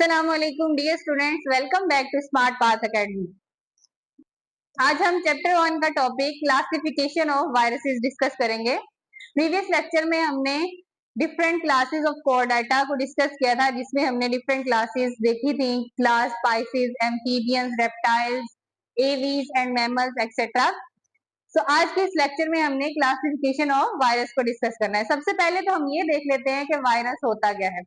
अस्सलामुअलैकुम dear students, welcome back to Smart Path Academy. आज हम चैप्टर 1 का topic classification of viruses discuss करेंगे। प्रीवियस लेक्चर में हमने डिफरेंट क्लासेस ऑफ कोर्डाटा को डिस्कस किया था, जिसमें हमने डिफरेंट क्लासेस देखी थी, class spices, amphibians, reptiles, aves and mammals etcetera. तो आज के इस लेक्चर में हमने क्लासिफिकेशन ऑफ वायरस को डिस्कस करना है। सबसे पहले तो हम ये देख लेते हैं कि वायरस होता क्या है।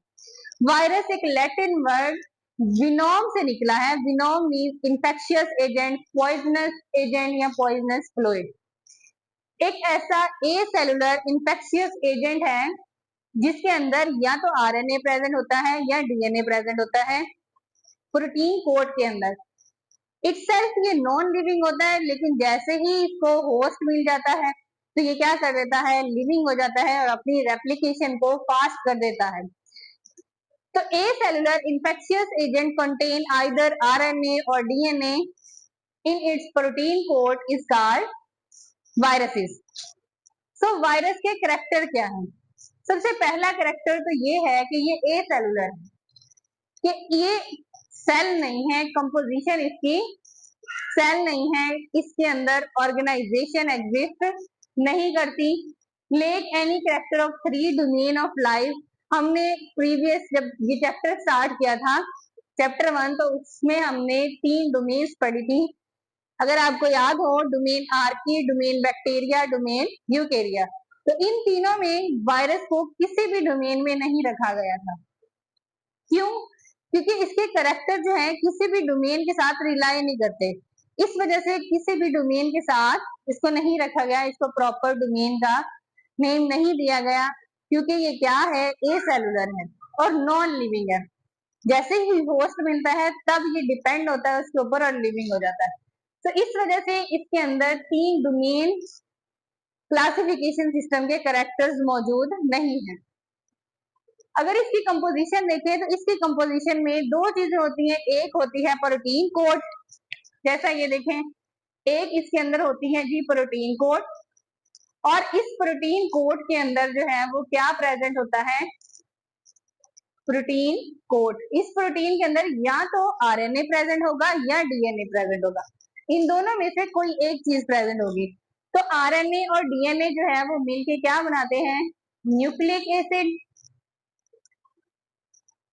वायरस एक लैटिन वर्ड विनोम से निकला है। Venom means infectious agent, poisonous agent या पॉइजनस फ्लूइड। एक ऐसा ए सेलुलर इन्फेक्शियस एजेंट है जिसके अंदर या तो आरएनए प्रेजेंट होता है या डीएनए प्रेजेंट होता है प्रोटीन कोड के अंदर। इटसेल्फ ये नॉन लिविंग होता है, लेकिन जैसे ही इसको होस्ट मिल जाता है तो ये क्या कर देता है, लिविंग हो जाता है और अपनी रेप्लिकेशन को फास्ट कर देता है। तो a cellular infectious agent contain either RNA or DNA in its protein code is called viruses. So virus के कैरेक्टर क्या हैं? सबसे पहला कैरेक्टर तो ये है कि ये a cellular है, कि ये सेल नहीं है, कंपोजिशन इसकी सेल नहीं है, इसके अंदर ऑर्गेनाइजेशन एग्जिस्ट नहीं करती। Lake any character of 3 domain of life. हमने प्रीवियस जब ये चैप्टर स्टार्ट किया था, चैप्टर 1, तो उसमें हमने 3 डोमेन्स पढ़ी थी। अगर आपको याद हो, domain Archie, domain bacteria, domain Eukarya. तो इन तीनों में वायरस को किसी भी डोमेन में नहीं रखा गया था। क्यों? क्योंकि इसके कैरेक्टर जो है किसी भी डोमेन के साथ रिलाई नहीं करते। इस वजह से किसी भी डोमेन के साथ इसको नहीं रखा गया, इसको प्रॉपर डोमेन का नेम नहीं दिया गया, क्योंकि ये क्या है, ए सेलुलर है और नॉन लिविंग है। जैसे ही होस्ट मिलता है तब ये डिपेंड होता है उसके ऊपर और लिविंग हो जाता है। तो इस वजह से इसके अंदर 3 डोमेन क्लासिफिकेशन सिस्टम के कैरेक्टर्स मौजूद नहीं है। अगर इसकी कंपोजिशन देखें तो इसकी कंपोजिशन में 2 चीजें होती हैं। एक होती है प्रोटीन कोड, जैसा ये देखें, एक इसके अंदर होती है जी प्रोटीन कोड, और इस प्रोटीन कोड के अंदर जो है वो क्या प्रेजेंट होता है, प्रोटीन कोड। इस प्रोटीन के अंदर या तो आरएनए प्रेजेंट होगा या डीएनए प्रेजेंट होगा, इन दोनों में से कोई एक चीज प्रेजेंट होगी। तो आरएनए और डीएनए जो है वो मिलके क्या बनाते हैं, न्यूक्लिक एसिड,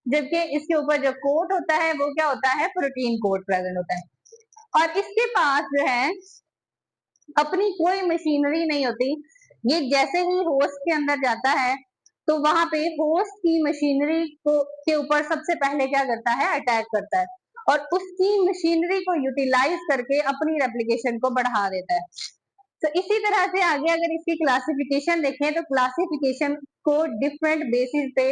जबकि इसके ऊपर जो कोट होता है वो क्या होता है, प्रोटीन कोड प्रेजेंट होता है। और इसके पास जो है अपनी कोई मशीनरी नहीं होती। ये जैसे ही होस्ट के अंदर जाता है तो वहां पे होस्ट की मशीनरी को के ऊपर सबसे पहले क्या करता है, अटैक करता है और उसकी मशीनरी को यूटिलाइज करके अपनी रेप्लिकेशन को बढ़ा देता है। तो इसी तरह से आगे अगर इसकी क्लासिफिकेशन देखें तो क्लासिफिकेशन को डिफरेंट बेसिस पे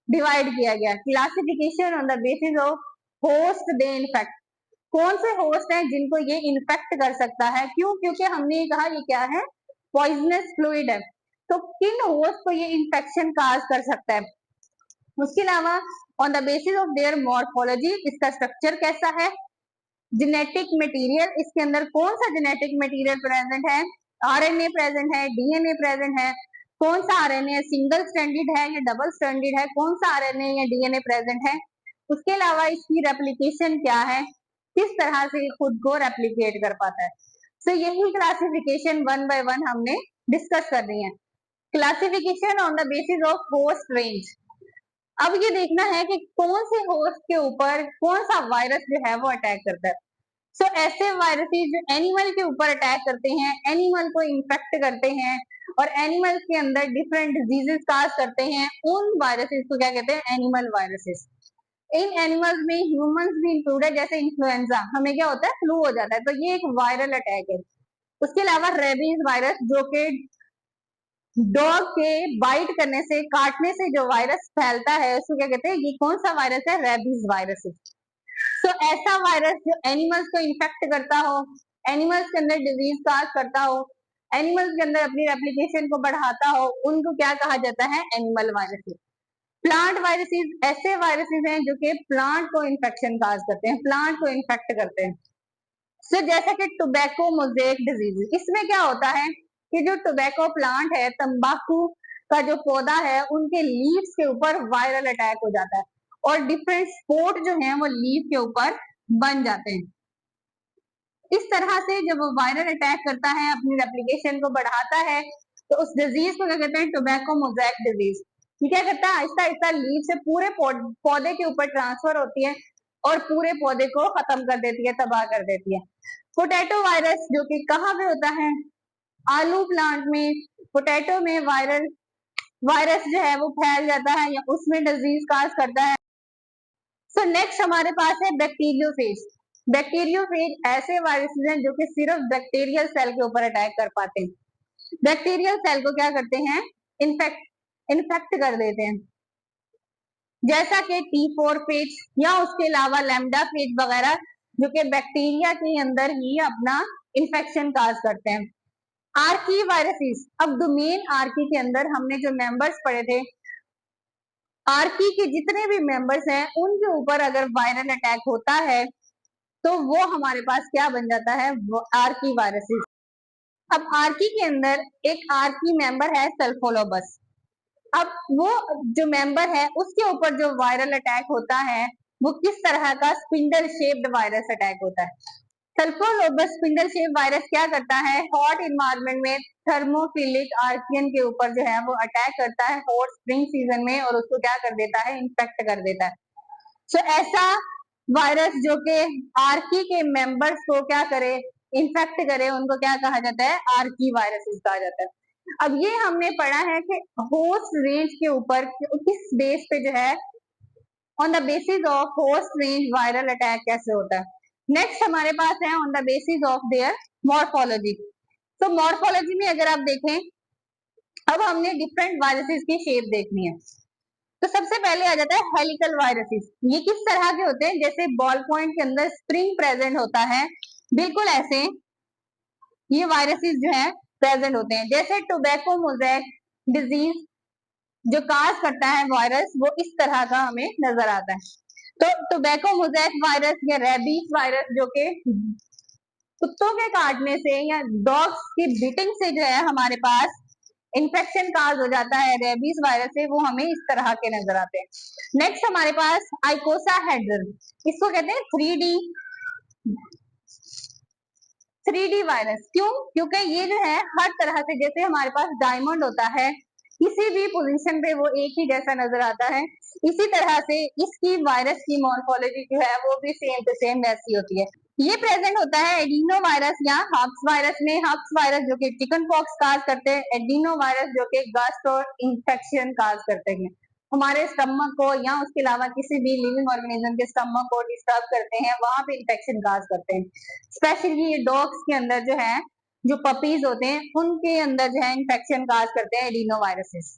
डिवाइड किया गया। Classification on the basis of host they infect. कौन से होस्ट हैं जिनको ये इन्फेक्ट कर सकता है? क्यों? क्योंकि हमने ये कहा ये क्या है, पॉइजनस फ्लूइड है। तो किन होस्ट को ये इन्फेक्शन काज कर सकता है? उसके अलावा on the basis of their morphology, इसका स्ट्रक्चर कैसा है, जेनेटिक मटेरियल, इसके अंदर कौन सा जेनेटिक मटेरियल प्रेजेंट है, आरएनए प्रेजेंट है, डीएनए प्रेजेंट है, कौन सा आरएनए सिंगल स्ट्रैंडेड है या डबल स्ट्रैंडेड है, कौन सा आरएनए या डीएनए प्रेजेंट है। उसके अलावा इसकी रेप्लिकेशन क्या है, किस तरह से खुद को रेप्लिकेट कर पाता है। तो यही क्लासिफिकेशन 1 बाय 1 हमने डिस्कस कर रही है। Classification on the basis of host range. अब ये देखना है कि कौन से होस्ट के ऊपर कौन सा वायरस जो है वो अटैक करता है। सो ऐसे वायरसेस जो एनिमल के ऊपर अटैक करते हैं, एनिमल को इन्फेक्ट करते हैं और एनिमल के अंदर डिफरेंट डिजीजेस काज करते हैं, उन वायरसेस को क्या कहते हैं, एनिमल वायरसेस। इन एनिमल्स में ह्यूमंस भी इंक्लूड है, जैसे इन्फ्लुएंजा, हमें क्या होता है, फ्लू हो जाता है, तो ये एक वायरल अटैक है। उसके अलावा रेबीज वायरस, जो कि डॉग के बाइट करने से, काटने से जो वायरस फैलता है उसको क्या कहते हैं, ये कौन सा वायरस है, रेबीज वायरस। तो ऐसा वायरस जो एनिमल्स को इन्फेक्ट करता हो, एनिमल्स के अंदर डिजीज काज करता हो, एनिमल्स के अंदर अपनी रेप्लिकेशन को बढ़ाता हो, उनको क्या कहा जाता है, एनिमल वायरसेस। प्लांट वायरसेस ऐसे वायरसेस हैं जो कि प्लांट को इन्फेक्शन काज करते हैं, प्लांट को इन्फेक्ट करते हैं। सो जैसा कि टोबैको मोज़ेक डिजीज, इसमें क्या होता है कि जो टोबैको प्लांट है, तंबाकू का जो पौधा है, उनके लीव्स के ऊपर वायरल अटैक हो जाता है और डिफरेंट स्पॉट जो है वो लीफ के ऊपर बन जाते हैं। इस तरह से जब वो वायरल अटैक करता है, अपनी रेप्लिकेशन को बढ़ाता है, तो उस डिजीज को क्या कहते हैं, टोबैको मोज़ेक डिजीज। ये क्या करता है, आहिस्ता आहिस्ता लीफ से पूरे पौधे के ऊपर ट्रांसफर होती है और पूरे पौधे को खत्म कर देती है, तबाह कर देती है। पोटैटो वायरस जो कि कहाँ पे होता है, आलू प्लांट में, पोटैटो में वायरस जो है वो फैल जाता है या उसमें डिजीज काज करता है। सो नेक्स्ट हमारे पास है बैक्टीरियोफेज। बैक्टीरियोफेज ऐसे वायरसेस हैं जो कि सिर्फ बैक्टीरियल सेल के ऊपर अटैक कर पाते हैं। बैक्टीरियल सेल को क्या करते हैं, इन्फेक्ट कर देते हैं, जैसा कि T4 फेज या उसके अलावा लैम्डा फेज वगैरह, जो कि बैक्टीरिया के अंदर ही अपना इन्फेक्शन काज करते हैं। आर्की वायरसेस, अब डोमेन आर्की के अंदर हमने जो मेंबर्स पढ़े थे, आर्की के जितने भी मेंबर्स हैं उनके ऊपर अगर वायरल अटैक होता है तो वो हमारे पास क्या बन जाता है, वो आर्की वायरसेस। अब आर्की के अंदर एक आर्की मेंबर है सल्फोलोबस। अब वो जो मेंबर है उसके ऊपर जो वायरल अटैक होता है वो किस तरह का, स्पिंडल शेप्ड वायरस अटैक होता है। सल्फोलोबस स्पिंडल शेप वायरस क्या करता है, हॉट इन्वायरमेंट में थर्मोफिलिक आर्कियन के ऊपर जो है वो अटैक करता है हॉट स्प्रिंग सीजन में, और उसको क्या कर देता है, इन्फेक्ट कर देता है। सो ऐसा वायरस जो कि आर्की के मेंबर्स को क्या करे, इन्फेक्ट करे, उनको क्या कहा जाता है, आर्की वायरसेस कहा जाता है। अब ये हमने पढ़ा है कि होस्ट रेंज के ऊपर किस बेस पे जो है, on the basis of host range viral attack कैसे होता है। नेक्स्ट हमारे पास है on the basis of their morphology. तो मॉर्फोलॉजी में अगर आप देखें, अब हमने डिफरेंट वायरसेस की शेप देखनी है। तो सबसे पहले आ जाता है हेलिकल वायरसेस। ये किस तरह के होते हैं, जैसे बॉल पॉइंट के अंदर स्प्रिंग प्रेजेंट होता है, बिल्कुल ऐसे ये वायरसेस जो है प्रेजेंट होते हैं। जैसे टोबैको मोज़ेक डिजीज जो काज करता है वायरस, वो इस तरह का हमें नजर आता है। तो टोबैको मोज़ेक वायरस या रेबीज वायरस जो कि कुत्तों के काटने से या डॉग्स की बिटिंग से जो है हमारे पास इन्फेक्शन काज हो जाता है रेबीज वायरस से, वो हमें इस तरह के नजर आते हैं। नेक्स्ट हमारे पास आइकोसाहेड्रल, इसको कहते हैं 3D वायरस। क्यों, क्योंकि ये जो है हर तरह से, जैसे हमारे पास डायमंड होता है, किसी भी पोजीशन पे वो एक ही जैसा नजर आता है, इसी तरह से इसकी वायरस की मॉर्फोलॉजी जो है वो भी सेम टू सेम वैसी होती है। ये प्रेजेंट होता है एडिनो वायरस या हब्स वायरस में। हब्स वायरस जो कि चिकन पॉक्स काज करते हैं, एडिनो वायरस जो कि गैस्ट्रो इन्फेक्शन काज करते हैं, हमारे स्टमक को या उसके अलावा किसी भी लिविंग ऑर्गेनिज्म के स्टमक को डिस्टर्ब करते हैं, वहां पे इन्फेक्शन काज करते हैं। स्पेशली ये डॉग्स के अंदर जो है, जो पपीज होते हैं उनके अंदर जो है इन्फेक्शन काज करते हैं एडिनो वायरसेस,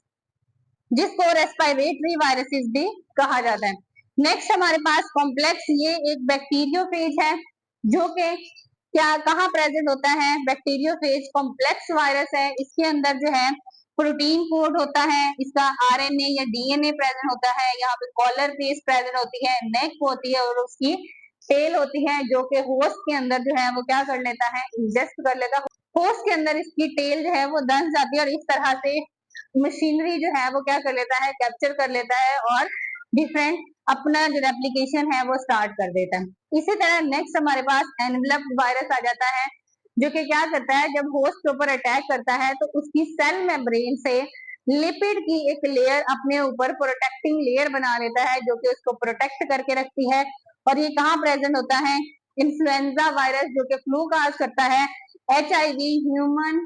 जिसको रेस्पिरेटरी वायरसेस भी कहा जाता है। नेक्स्ट हमारे पास कॉम्प्लेक्स, ये एक बैक्टीरियोफेज है जो कि क्या कहाँ प्रेजेंट होता है, बैक्टीरियोफेज कॉम्प्लेक्स वायरस है। इसके अंदर जो है प्रोटीन कोड होता है, इसका आरएनए या डीएनए प्रेजेंट होता है, यहाँ पे कॉलर पीस प्रेजेंट होती है, नेक होती है और उसकी टेल होती है, जो कि होस्ट के अंदर जो है वो क्या कर लेता है, इंजेस्ट कर लेता है। होस्ट के अंदर इसकी टेल जो है वो दंस जाती है और इस तरह से मशीनरी जो है वो क्या कर लेता है, कैप्चर कर लेता है और डिफरेंट अपना जो रेप्लिकेशन है वो स्टार्ट कर देता है। इसी तरह नेक्स्ट हमारे पास एनवेलप वायरस आ जाता है, जो कि क्या करता है, जब होस्ट के ऊपर अटैक करता है तो उसकी सेल मेम्ब्रेन से लिपिड की एक लेयर अपने ऊपर प्रोटेक्टिंग लेयर बना लेता है, जो कि उसको प्रोटेक्ट करके रखती है। और ये कहाँ प्रेजेंट होता है, इन्फ्लुएंजा वायरस जो कि फ्लू काज करता है, HIV human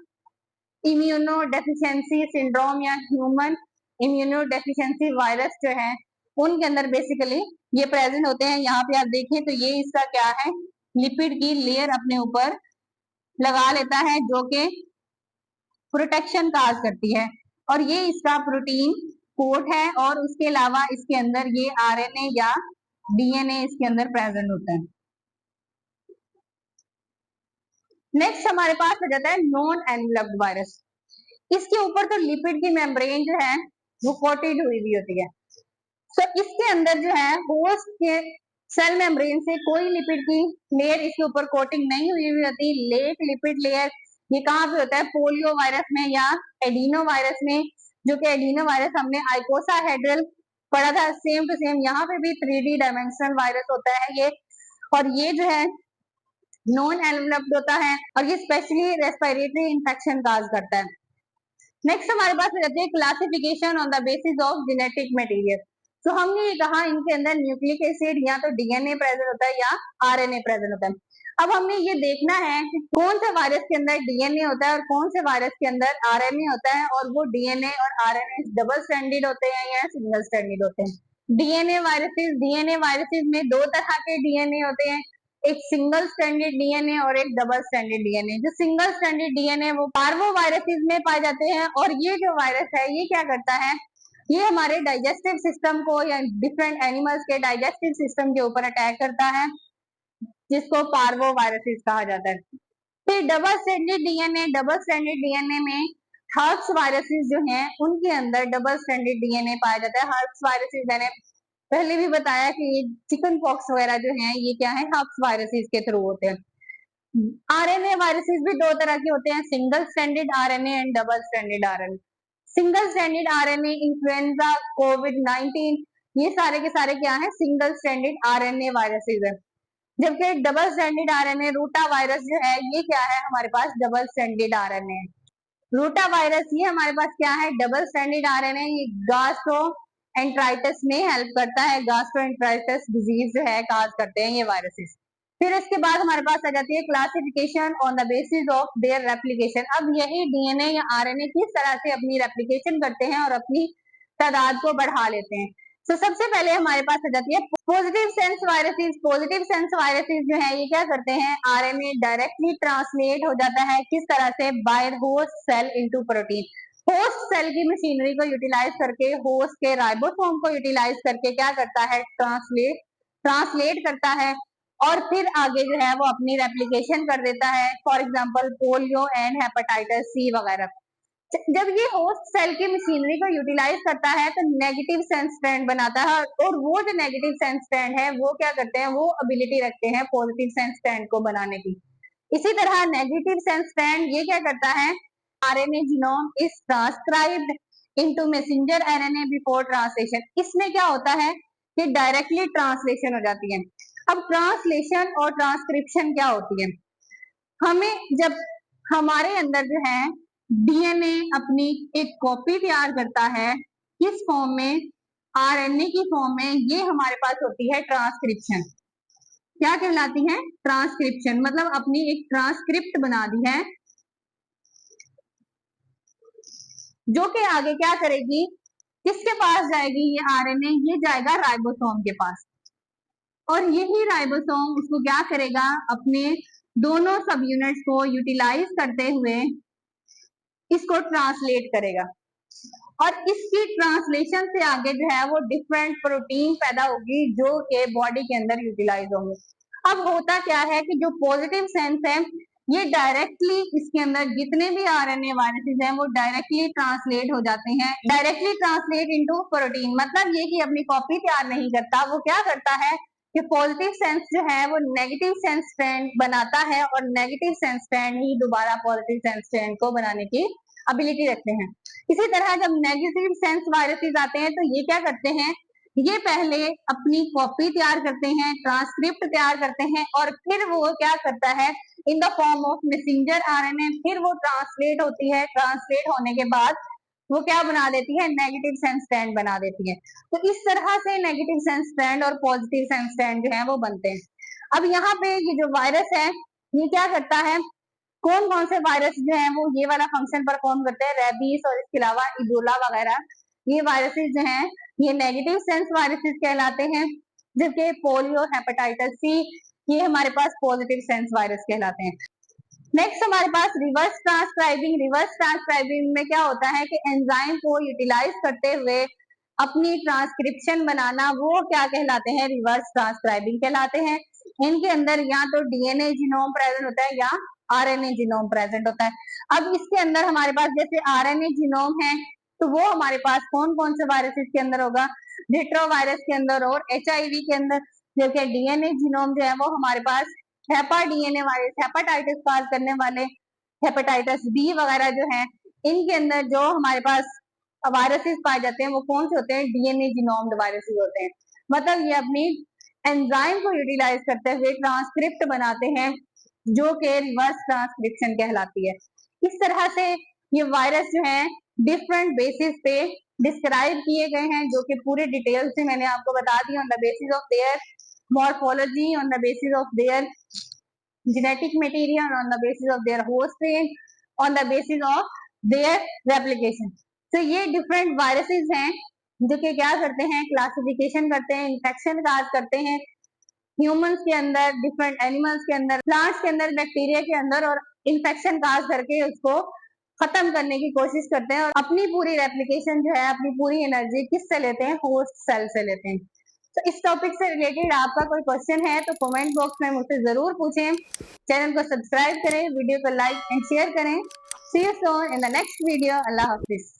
immuno deficiency syndrome या ह्यूमन इम्यूनो डेफिशिएंसी वायरस जो है उनके अंदर बेसिकली ये प्रेजेंट होते हैं। यहाँ पे आप देखिए तो ये इसका क्या है, लिपिड की लेयर अपने ऊपर लगा लेता है जो कि प्रोटेक्शन काज करती है, और ये इसका प्रोटीन कोड है, और उसके अलावा इसके अंदर ये आरएनए या डीएनए इसके अंदर प्रेजेंट होता है। नेक्स्ट हमारे पास आ जाता है नॉन एनवेलप्ड वायरस। इसके ऊपर तो लिपिड की मेम्ब्रेन जो है वो कोटेड हुई हुई होती है। सो इसके अंदर जो है होस्ट के सेल मेम्ब्रेन से कोई लिपिड की लेयर इसके ऊपर कोटिंग नहीं हुई हुई होती, लेट लिपिड लेयर। ये कहाँ पे होता है, पोलियो वायरस में या एडिनो वायरस में, जो कि एडिनो वायरस हमने आइकोसाहेड्रल पढ़ा था, सेम टू सेम यहाँ पे भी 3D डायमेंशनल वायरस होता है ये, और ये जो है नॉन एनवेलप्ड होता है, और ये स्पेशली रेस्पिरेटरी इंफेक्शन काज करता है। नेक्स्ट हमारे पास रहती है classification on the basis of genetic material. तो हमने ये कहा इनके अंदर न्यूक्लिक एसिड या तो डीएनए प्रेजेंट होता है या आरएनए प्रेजेंट होता है। अब हमने ये देखना है कि कौन से वायरस के अंदर डीएनए होता है और कौन से वायरस के अंदर आरएनए होता है, और वो डीएनए और आरएनए डबल स्ट्रैंडेड होते हैं या सिंगल स्ट्रैंडेड होते हैं। डीएनए वायरसेस में दो तरह के डीएनए होते हैं, एक सिंगल स्ट्रैंडेड डीएनए और एक डबल स्ट्रैंडेड डीएनए। जो सिंगल स्ट्रैंडेड डीएनए वो पार्वो वायरसेस में पाए जाते हैं, और ये जो वायरस है ये क्या करता है, ये हमारे डाइजेस्टिव सिस्टम को या डिफरेंट एनिमल्स के डाइजेस्टिव सिस्टम के ऊपर अटैक करता है, जिसको पार्वो वायरसेस कहा जाता है। फिर डबल स्ट्रैंडेड डीएनए में हर्प्स वायरसेस जो हैं उनके अंदर डबल स्ट्रैंडेड डीएनए पाया जाता है। हर्प्स वायरसेस मैंने पहले भी बताया कि ये चिकन पॉक्स वगैरह जो है ये क्या है, हर्प्स वायरसेस के थ्रू होते हैं। आरएनए वायरसेस भी दो तरह के होते हैं, single stranded RNA and double stranded RNA. Single stranded RNA influenza, कोविड-19, ये सारे के सारे क्या है, सिंगल स्ट्रैंडेड आरएनए वायरसेस है। जबकि double stranded RNA rotavirus जो है ये क्या है, हमारे पास double stranded RNA. Rotavirus ये हमारे पास क्या है, डबल स्ट्रैंडेड आरएनए। ये गास्ट्रोएंटराइटिस में हेल्प करता है, गास्ट्रोएंटराइटिस डिजीज जो है काज करते हैं ये वायरसेस। फिर इसके बाद हमारे पास आ जाती है classification on the basis of their replication. अब यही डीएनए या आरएनए किस तरह से अपनी रेप्लिकेशन करते हैं और अपनी तादाद को बढ़ा लेते हैं। तो सबसे पहले हमारे पास आ जाती है positive sense viruses. Positive sense viruses जो है ये क्या करते हैं, आरएनए डायरेक्टली ट्रांसलेट हो जाता है किस तरह से, by host cell into protein. Host cell की मशीनरी को यूटिलाइज करके, होस्ट के राइबोसोम को यूटिलाइज करके क्या करता है, ट्रांसलेट करता है, और फिर आगे जो है वो अपनी रेप्लिकेशन कर देता है। For example polio and hepatitis C वगैरह। जब ये होस्ट सेल की मशीनरी को यूटिलाइज करता है तो नेगेटिव सेंस स्ट्रैंड बनाता है, और वो जो नेगेटिव सेंस स्ट्रैंड है वो क्या करते हैं, वो एबिलिटी रखते हैं पॉजिटिव सेंस स्ट्रैंड को बनाने की। इसी तरह नेगेटिव सेंस स्ट्रैंड ये क्या करता है, RNA genome is transcribed into messenger RNA before translation. इसमें क्या होता है कि डायरेक्टली ट्रांसलेशन हो जाती है। अब ट्रांसलेशन और ट्रांसक्रिप्शन क्या होती है, हमें जब हमारे अंदर जो है डीएनए अपनी एक कॉपी तैयार करता है, किस फॉर्म में, आरएनए की फॉर्म में, ये हमारे पास होती है ट्रांसक्रिप्शन। क्या कहलाती है, ट्रांसक्रिप्शन, मतलब अपनी एक ट्रांसक्रिप्ट बना दी है, जो कि आगे क्या करेगी, किसके पास जाएगी ये आरएनए, ये जाएगा राइबोसोम के पास, और यही राइबोसोम उसको क्या करेगा, अपने दोनों सब यूनिट्स को यूटिलाइज करते हुए इसको ट्रांसलेट करेगा, और इसकी ट्रांसलेशन से आगे जो है वो डिफरेंट प्रोटीन पैदा होगी जो कि बॉडी के अंदर यूटिलाइज होंगे। अब होता क्या है कि जो पॉजिटिव सेंस है ये डायरेक्टली इसके अंदर जितने भी आरएनए वायरसेस हैं वो डायरेक्टली ट्रांसलेट हो जाते हैं, डायरेक्टली ट्रांसलेट इनटू प्रोटीन। मतलब ये कि अपनी कॉपी तैयार नहीं करता, वो क्या करता है कि पॉजिटिव सेंस जो है वो नेगेटिव सेंस स्ट्रैंड बनाता है, और नेगेटिव सेंस स्ट्रैंड ही दोबारा पॉजिटिव सेंस स्ट्रैंड को बनाने की एबिलिटी रखते हैं। इसी तरह जब नेगेटिव सेंस वायरसेस आते हैं तो ये क्या करते हैं, ये पहले अपनी कॉपी तैयार करते हैं, ट्रांसक्रिप्ट तैयार करते हैं, और फिर वो क्या करता है in the form of messenger RNA, फिर वो ट्रांसलेट होती है, ट्रांसलेट होने के बाद वो क्या बना देती है, नेगेटिव सेंस स्ट्रैंड बना देती है। तो इस तरह से नेगेटिव सेंस स्ट्रैंड और पॉजिटिव सेंस स्ट्रैंड जो है वो बनते हैं। अब यहाँ पे ये जो वायरस है ये क्या करता है, कौन कौन से वायरस जो है वो ये वाला फंक्शन परफॉर्म करते हैं, रेबीज और इसके अलावा इबोला वगैरह, ये वायरसेस जो हैं ये नेगेटिव सेंस वायरसेस कहलाते हैं, जबकि पोलियो, हेपेटाइटिस सी, ये हमारे पास पॉजिटिव सेंस वायरस कहलाते हैं। नेक्स्ट हमारे पास रिवर्स ट्रांसक्राइबिंग। रिवर्स ट्रांसक्राइबिंग में क्या होता है कि एंजाइम को यूटिलाइज करते हुए अपनी ट्रांसक्रिप्शन बनाना, वो क्या कहलाते हैं, रिवर्स ट्रांसक्राइबिंग कहलाते हैं। इनके अंदर या तो डीएनए जीनोम प्रेजेंट होता है या आरएनए जीनोम प्रेजेंट होता है। अब इसके अंदर हमारे पास जैसे आरएनए जीनोम है तो वो हमारे पास कौन कौन से वायरसेस के अंदर होगा, रेट्रोवायरस के अंदर और एचआईवी के अंदर। जबकि डीएनए जीनोम जो है वो हमारे पास हेपा डीएनए वायरस, हेपेटाइटिस काज करने वाले हेपेटाइटिस बी वगैरह जो है इनके अंदर जो हमारे पास वायरसेस पाए जाते हैं वो कौन से होते हैं, डीएनए जीनोम्ड वायरसेस होते हैं। मतलब ये अपनी एंजाइम को यूटिलाइज करते हुए ट्रांसक्रिप्ट बनाते हैं जो कि रिवर्स ट्रांसक्रिप्शन कहलाती है। इस तरह से ये वायरस जो है डिफरेंट बेसिस पे डिस्क्राइब किए गए हैं, जो कि पूरे डिटेल से मैंने आपको बता दिया on the basis of their morphology, on the basis of their genetic material, on the basis of their host range, on the basis of their replication. तो ये डिफरेंट वायरसेस हैं जो कि क्या करते हैं, क्लासिफिकेशन करते हैं, इन्फेक्शन काज करते हैं ह्यूमंस के अंदर, डिफरेंट एनिमल्स के अंदर, प्लांट्स के अंदर, बैक्टीरिया के अंदर, और इन्फेक्शन काज करके उसको खत्म करने की कोशिश करते हैं और अपनी पूरी रेप्लिकेशन जो है, अपनी पूरी एनर्जी किससे लेते हैं, होस्ट सेल से लेते हैं। तो इस टॉपिक से रिलेटेड आपका कोई क्वेश्चन है तो कमेंट बॉक्स में मुझसे जरूर पूछें। चैनल को सब्सक्राइब करें, वीडियो को लाइक एंड शेयर करें। See you soon in the next video. Allah Hafiz.